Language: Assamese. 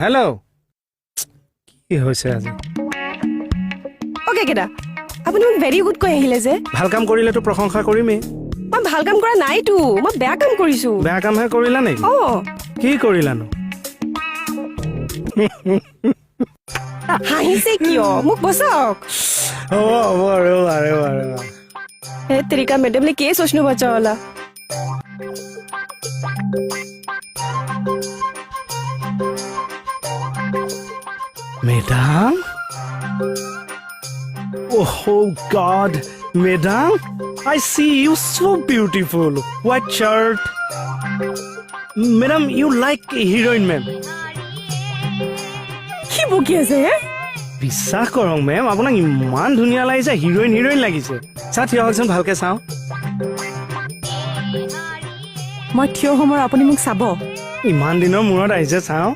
হেল্ল' কি হৈছে আজি ওকে কেডা আপুনি মোক ভেৰি গুড কৈ আহিলে যে ভাল কাম কৰিলেতো প্ৰশংসা কৰিমেই মই ভাল কাম কৰা নাইতো মই বেয়া কাম কৰিছো বেয়া কামহে কৰিলা নেকি অ কি কৰিলানো হাঁহিছে কিয় মোক বচাওক হ'ব अरे हे तरीका मैडम ने के सोचने बचा वाला madam Oh God, madam, I see you so beautiful. White shirt. Madam, you like heroine, ma'am. কি বকি আছে হে বিশ্বাস কৰক মেম আপোনাক ইমান ধুনীয়া লাগিছে হিৰোইন লাগিছে চা থিয় হওকচোন ভালকে চাওঁ মই থিয় সময় আপুনি মোক চাব ইমান দিনৰ মূৰত আহিছে চাওঁ